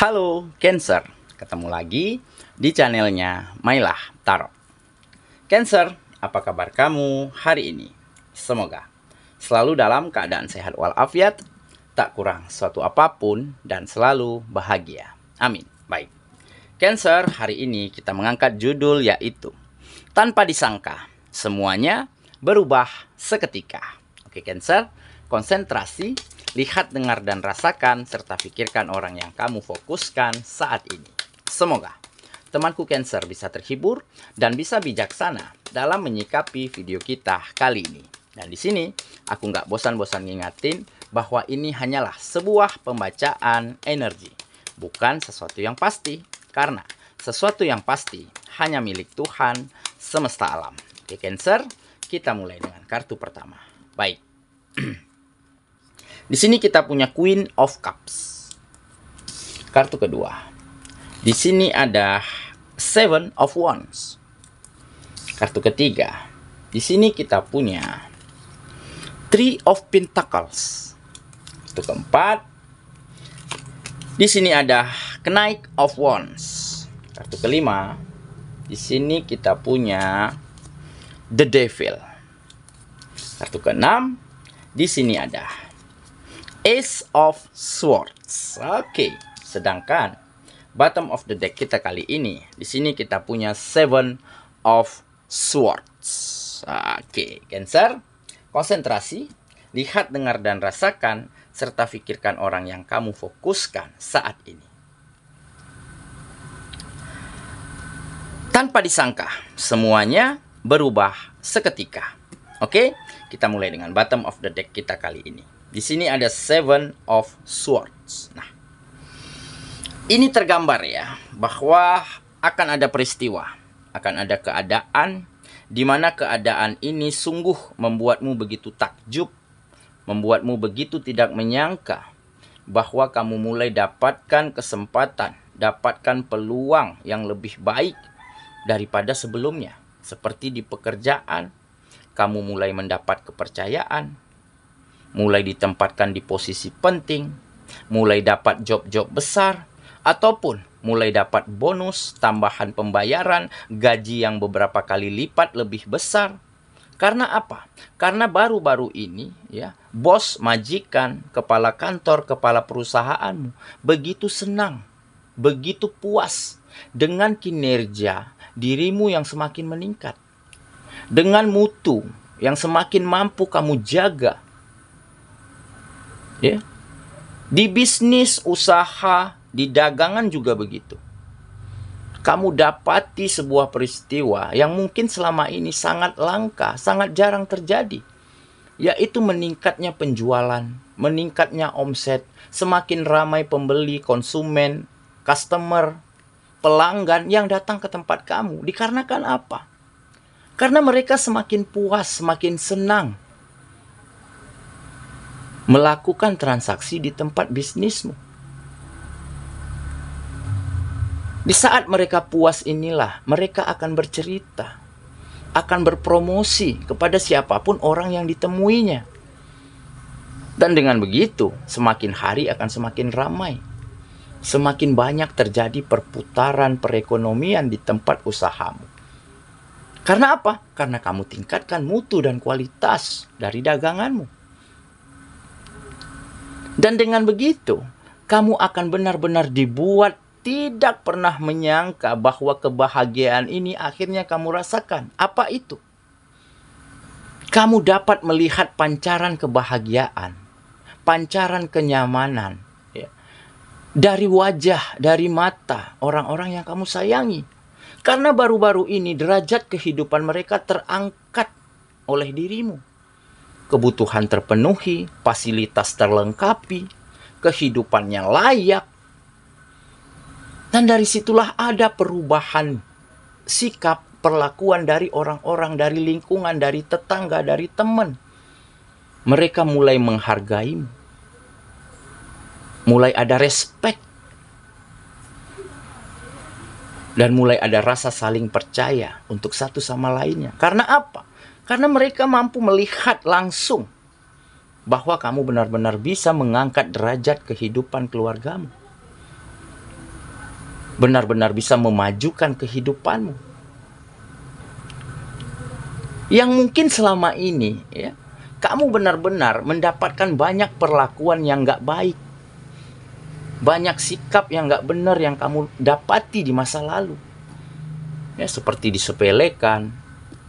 Halo Cancer, ketemu lagi di channelnya Mailah Tarot. Cancer, apa kabar kamu hari ini? Semoga selalu dalam keadaan sehat walafiat, tak kurang suatu apapun, dan selalu bahagia. Amin. Baik, Cancer, hari ini kita mengangkat judul yaitu Tanpa Disangka, Semuanya Berubah Seketika. Oke Cancer, konsentrasi, lihat, dengar, dan rasakan, serta pikirkan orang yang kamu fokuskan saat ini. Semoga temanku Cancer bisa terhibur dan bisa bijaksana dalam menyikapi video kita kali ini. Dan di sini aku nggak bosan-bosan ngingatin bahwa ini hanyalah sebuah pembacaan energi, bukan sesuatu yang pasti. Karena sesuatu yang pasti hanya milik Tuhan semesta alam. Oke Cancer, kita mulai dengan kartu pertama. Baik. Di sini kita punya Queen of Cups. Kartu kedua. Di sini ada Seven of Wands. Kartu ketiga. Di sini kita punya Three of Pentacles. Kartu keempat. Di sini ada Knight of Wands. Kartu kelima. Di sini kita punya The Devil. Kartu keenam. Di sini ada Ace of Swords. Oke, sedangkan bottom of the deck kita kali ini, di sini kita punya Seven of Swords. Oke, Cancer, konsentrasi, lihat, dengar, dan rasakan, serta pikirkan orang yang kamu fokuskan saat ini. Tanpa disangka, semuanya berubah seketika. Oke, kita mulai dengan bottom of the deck kita kali ini. Di sini ada Seven of Swords. Nah, ini tergambar ya, bahwa akan ada peristiwa, akan ada keadaan, di mana keadaan ini sungguh membuatmu begitu takjub, membuatmu begitu tidak menyangka, bahwa kamu mulai dapatkan kesempatan, dapatkan peluang yang lebih baik daripada sebelumnya. Seperti di pekerjaan, kamu mulai mendapat kepercayaan, mulai ditempatkan di posisi penting, mulai dapat job-job besar, ataupun mulai dapat bonus, tambahan pembayaran, gaji yang beberapa kali lipat lebih besar. Karena apa? Karena baru-baru ini ya, bos, majikan, kepala kantor, kepala perusahaanmu begitu senang, begitu puas dengan kinerja dirimu yang semakin meningkat, dengan mutu yang semakin mampu kamu jaga. Ya. Di bisnis, usaha, di dagangan juga begitu. Kamu dapati sebuah peristiwa yang mungkin selama ini sangat langka, sangat jarang terjadi. Yaitu meningkatnya penjualan, meningkatnya omset, semakin ramai pembeli, konsumen, customer, pelanggan yang datang ke tempat kamu. Dikarenakan apa? Karena mereka semakin puas, semakin senang melakukan transaksi di tempat bisnismu. Di saat mereka puas inilah mereka akan bercerita, akan berpromosi kepada siapapun orang yang ditemuinya. Dan dengan begitu, semakin hari akan semakin ramai. Semakin banyak terjadi perputaran perekonomian di tempat usahamu. Karena apa? Karena kamu tingkatkan mutu dan kualitas dari daganganmu. Dan dengan begitu, kamu akan benar-benar dibuat tidak pernah menyangka bahwa kebahagiaan ini akhirnya kamu rasakan. Apa itu? Kamu dapat melihat pancaran kebahagiaan, pancaran kenyamanan, ya, dari wajah, dari mata orang-orang yang kamu sayangi. Karena baru-baru ini derajat kehidupan mereka terangkat oleh dirimu. Kebutuhan terpenuhi, fasilitas terlengkapi, kehidupannya layak. Dan dari situlah ada perubahan sikap, perlakuan dari orang-orang, dari lingkungan, dari tetangga, dari teman. Mereka mulai menghargaimu. Mulai ada respect. Dan mulai ada rasa saling percaya untuk satu sama lainnya. Karena apa? Karena mereka mampu melihat langsung bahwa kamu benar-benar bisa mengangkat derajat kehidupan keluargamu. benar-benar bisa memajukan kehidupanmu. Yang mungkin selama ini ya, kamu benar-benar mendapatkan banyak perlakuan yang nggak baik. Banyak sikap yang nggak benar yang kamu dapati di masa lalu. Ya, seperti disepelekan,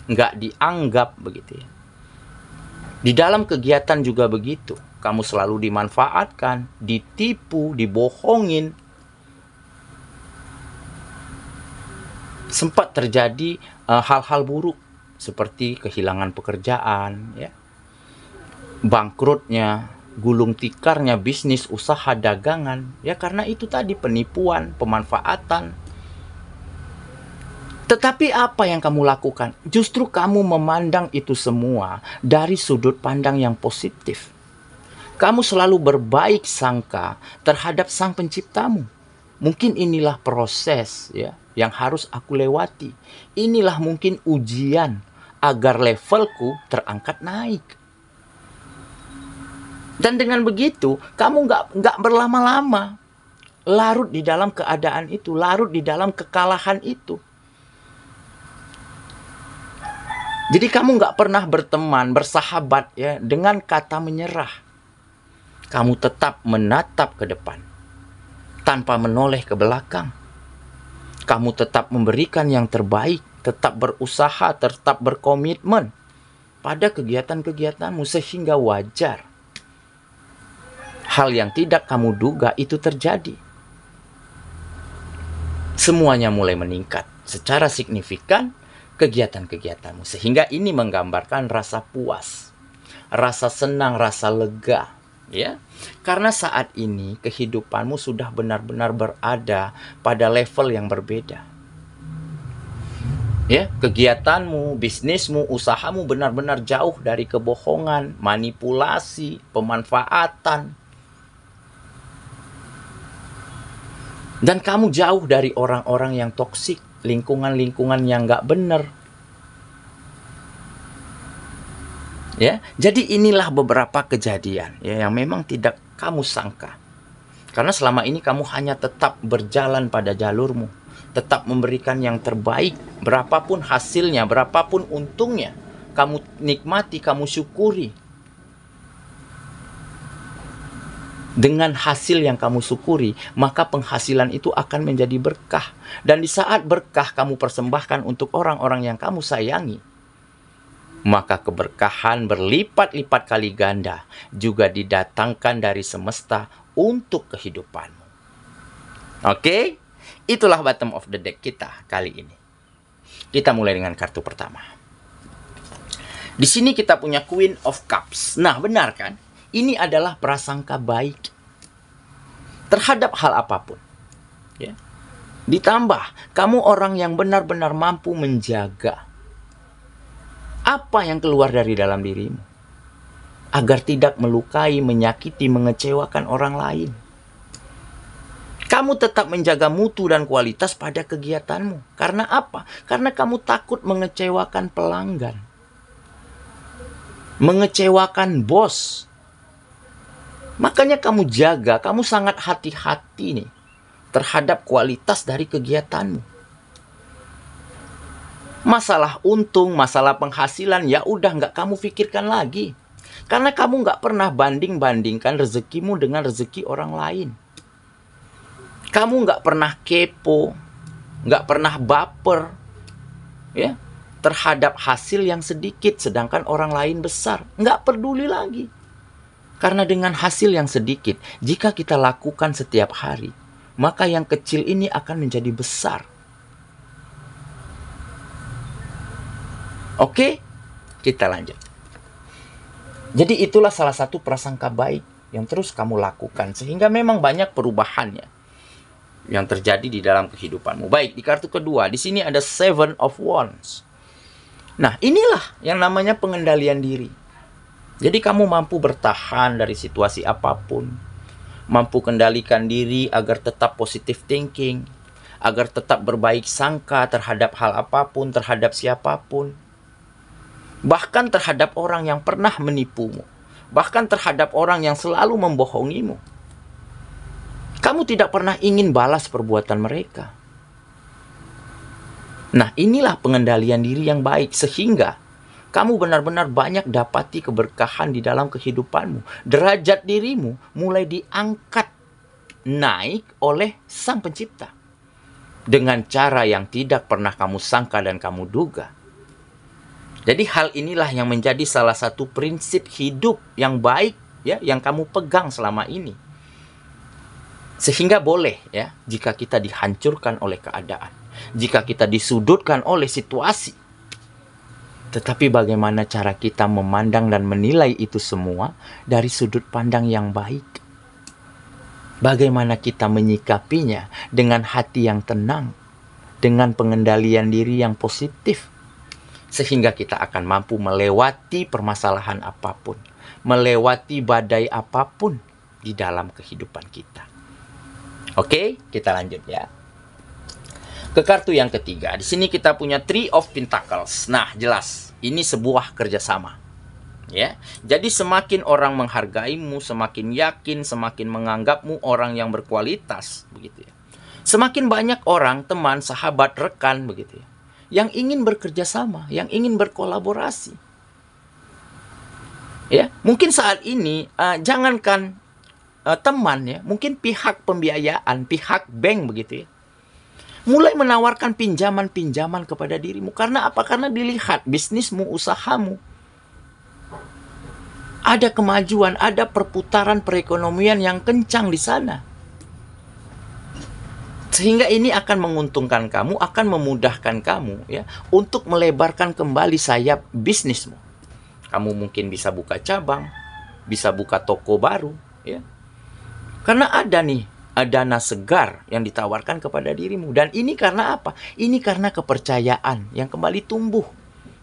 nggak dianggap begitu ya. Di dalam kegiatan juga begitu. Kamu selalu dimanfaatkan, ditipu, dibohongin. Sempat terjadi hal-hal buruk seperti kehilangan pekerjaan, ya, bangkrutnya, gulung tikarnya bisnis, usaha, dagangan, ya karena itu tadi penipuan, pemanfaatan. Tetapi apa yang kamu lakukan? Justru kamu memandang itu semua dari sudut pandang yang positif. Kamu selalu berbaik sangka terhadap Sang Penciptamu. Mungkin inilah proses ya yang harus aku lewati. Inilah mungkin ujian agar levelku terangkat naik. Dan dengan begitu, kamu nggak berlama-lama larut di dalam keadaan itu, larut di dalam kekalahan itu. Jadi kamu nggak pernah berteman, bersahabat ya dengan kata menyerah. Kamu tetap menatap ke depan, tanpa menoleh ke belakang. Kamu tetap memberikan yang terbaik, tetap berusaha, tetap berkomitmen pada kegiatan-kegiatanmu, sehingga wajar hal yang tidak kamu duga itu terjadi. Semuanya mulai meningkat secara signifikan kegiatan-kegiatanmu, sehingga ini menggambarkan rasa puas, rasa senang, rasa lega, ya. Karena saat ini kehidupanmu sudah benar-benar berada pada level yang berbeda. Ya, kegiatanmu, bisnismu, usahamu benar-benar jauh dari kebohongan, manipulasi, pemanfaatan. Dan kamu jauh dari orang-orang yang toksik, lingkungan-lingkungan yang nggak benar. Ya, jadi inilah beberapa kejadian ya yang memang tidak kamu sangka. Karena selama ini kamu hanya tetap berjalan pada jalurmu, tetap memberikan yang terbaik, berapapun hasilnya, berapapun untungnya, kamu nikmati, kamu syukuri. Dengan hasil yang kamu syukuri, maka penghasilan itu akan menjadi berkah. Dan di saat berkah kamu persembahkan untuk orang-orang yang kamu sayangi, maka keberkahan berlipat-lipat kali ganda juga didatangkan dari semesta untuk kehidupanmu. Oke? Itulah bottom of the deck kita kali ini. Kita mulai dengan kartu pertama. Di sini kita punya Queen of Cups. Nah, benar kan? Ini adalah prasangka baik terhadap hal apapun. Ya. Ditambah, kamu orang yang benar-benar mampu menjaga apa yang keluar dari dalam dirimu, agar tidak melukai, menyakiti, mengecewakan orang lain. Kamu tetap menjaga mutu dan kualitas pada kegiatanmu. Karena apa? Karena kamu takut mengecewakan pelanggan, mengecewakan bos. Makanya kamu jaga, kamu sangat hati-hati nih terhadap kualitas dari kegiatanmu. Masalah untung, masalah penghasilan, ya udah nggak kamu pikirkan lagi. Karena kamu nggak pernah banding-bandingkan rezekimu dengan rezeki orang lain. Kamu nggak pernah kepo, nggak pernah baper, ya, terhadap hasil yang sedikit, sedangkan orang lain besar. Nggak peduli lagi. Karena dengan hasil yang sedikit, jika kita lakukan setiap hari, maka yang kecil ini akan menjadi besar. Oke, kita lanjut. Jadi itulah salah satu prasangka baik yang terus kamu lakukan, sehingga memang banyak perubahannya yang terjadi di dalam kehidupanmu. Baik, di kartu kedua, di sini ada Seven of Wands. Nah, inilah yang namanya pengendalian diri. Jadi kamu mampu bertahan dari situasi apapun, mampu kendalikan diri agar tetap positive thinking, agar tetap berbaik sangka terhadap hal apapun, terhadap siapapun. Bahkan terhadap orang yang pernah menipumu, bahkan terhadap orang yang selalu membohongimu. Kamu tidak pernah ingin balas perbuatan mereka. Nah, inilah pengendalian diri yang baik, sehingga kamu benar-benar banyak dapati keberkahan di dalam kehidupanmu. Derajat dirimu mulai diangkat naik oleh Sang Pencipta dengan cara yang tidak pernah kamu sangka dan kamu duga. Jadi hal inilah yang menjadi salah satu prinsip hidup yang baik ya, yang kamu pegang selama ini. Sehingga boleh ya, jika kita dihancurkan oleh keadaan, jika kita disudutkan oleh situasi, tetapi bagaimana cara kita memandang dan menilai itu semua dari sudut pandang yang baik. Bagaimana kita menyikapinya dengan hati yang tenang, dengan pengendalian diri yang positif, sehingga kita akan mampu melewati permasalahan apapun, melewati badai apapun di dalam kehidupan kita. Oke, kita lanjut ya. Ke kartu yang ketiga. Di sini kita punya Three of Pentacles. Nah, jelas ini sebuah kerjasama. Ya, jadi semakin orang menghargaimu, semakin yakin, semakin menganggapmu orang yang berkualitas, begitu ya. Semakin banyak orang, teman, sahabat, rekan, begitu ya, yang ingin bekerja sama, yang ingin berkolaborasi. Ya, mungkin saat ini jangankan teman ya, mungkin pihak pembiayaan, pihak bank begitu ya, mulai menawarkan pinjaman-pinjaman kepada dirimu. Karena apa? Karena dilihat bisnismu, usahamu, ada kemajuan, ada perputaran perekonomian yang kencang di sana. Sehingga ini akan menguntungkan kamu, akan memudahkan kamu ya untuk melebarkan kembali sayap bisnismu. Kamu mungkin bisa buka cabang, bisa buka toko baru ya. Karena ada nih dana segar yang ditawarkan kepada dirimu. Dan ini karena apa? Ini karena kepercayaan yang kembali tumbuh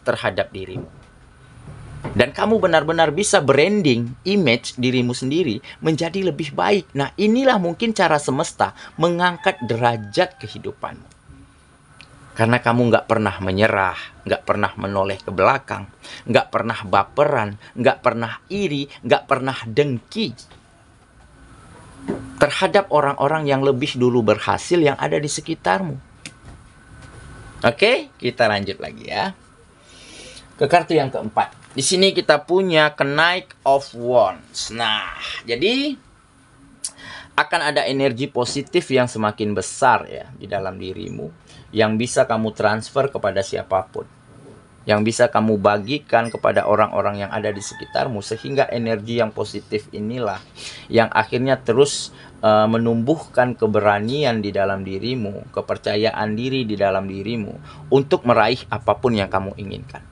terhadap dirimu. Dan kamu benar-benar bisa branding image dirimu sendiri menjadi lebih baik. Nah, inilah mungkin cara semesta mengangkat derajat kehidupanmu. Karena kamu nggak pernah menyerah, nggak pernah menoleh ke belakang, nggak pernah baperan, nggak pernah iri, nggak pernah dengki terhadap orang-orang yang lebih dulu berhasil yang ada di sekitarmu. Oke, kita lanjut lagi ya. Ke kartu yang keempat. Di sini kita punya Knight of Wands. Nah, jadi akan ada energi positif yang semakin besar ya di dalam dirimu, yang bisa kamu transfer kepada siapapun, yang bisa kamu bagikan kepada orang-orang yang ada di sekitarmu. Sehingga energi yang positif inilah yang akhirnya terus menumbuhkan keberanian di dalam dirimu, kepercayaan diri di dalam dirimu untuk meraih apapun yang kamu inginkan,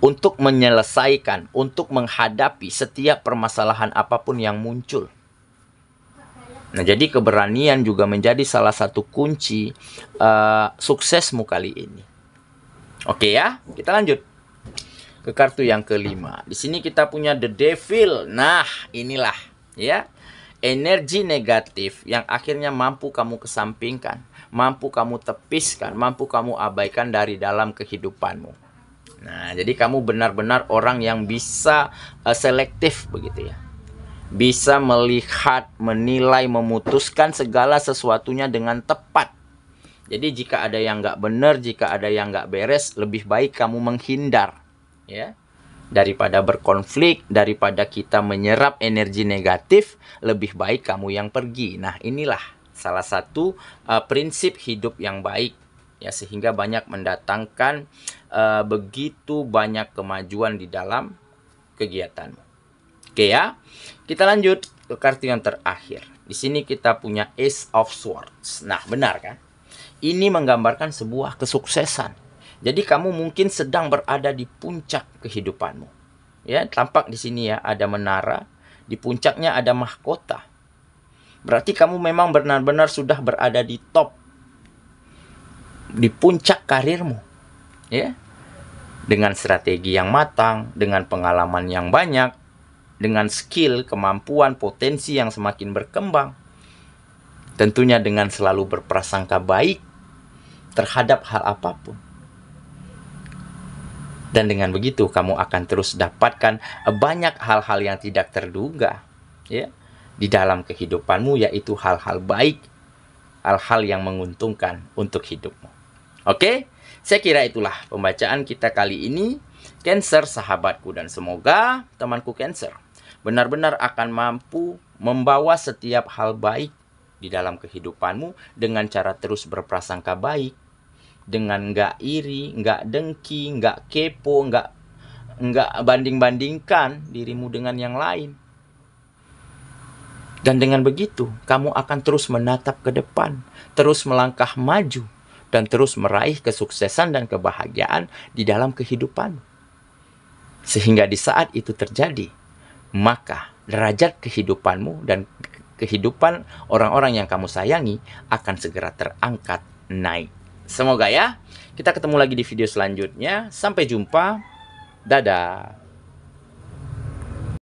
untuk menyelesaikan, untuk menghadapi setiap permasalahan apapun yang muncul. Nah, jadi keberanian juga menjadi salah satu kunci suksesmu kali ini. Oke ya, kita lanjut ke kartu yang kelima. Di sini kita punya The Devil. Nah, inilah ya energi negatif yang akhirnya mampu kamu kesampingkan, mampu kamu tepiskan, mampu kamu abaikan dari dalam kehidupanmu. Nah, jadi kamu benar-benar orang yang bisa selektif begitu ya. Bisa melihat, menilai, memutuskan segala sesuatunya dengan tepat. Jadi jika ada yang nggak benar, jika ada yang nggak beres, lebih baik kamu menghindar ya. Daripada berkonflik, daripada kita menyerap energi negatif, lebih baik kamu yang pergi. Nah, inilah salah satu prinsip hidup yang baik ya, sehingga banyak mendatangkan begitu banyak kemajuan di dalam kegiatanmu. Oke ya, kita lanjut ke kartu yang terakhir. Di sini kita punya Ace of Swords. Nah, benar kan? Ini menggambarkan sebuah kesuksesan. Jadi kamu mungkin sedang berada di puncak kehidupanmu. Ya, tampak di sini ya ada menara, di puncaknya ada mahkota. Berarti kamu memang benar-benar sudah berada di top, di puncak karirmu. Ya. Dengan strategi yang matang, dengan pengalaman yang banyak, dengan skill, kemampuan, potensi yang semakin berkembang. Tentunya dengan selalu berprasangka baik terhadap hal apapun. Dan dengan begitu kamu akan terus dapatkan banyak hal-hal yang tidak terduga ya, di dalam kehidupanmu, yaitu hal-hal baik, hal-hal yang menguntungkan untuk hidupmu. Oke, saya kira itulah pembacaan kita kali ini, Cancer sahabatku, dan semoga temanku Cancer benar-benar akan mampu membawa setiap hal baik di dalam kehidupanmu dengan cara terus berprasangka baik, dengan nggak iri, nggak dengki, nggak kepo, nggak banding-bandingkan dirimu dengan yang lain. Dan dengan begitu, kamu akan terus menatap ke depan, terus melangkah maju, dan terus meraih kesuksesan dan kebahagiaan di dalam kehidupan. Sehingga di saat itu terjadi, maka derajat kehidupanmu dan kehidupan orang-orang yang kamu sayangi akan segera terangkat naik. Semoga ya. Kita ketemu lagi di video selanjutnya. Sampai jumpa. Dadah.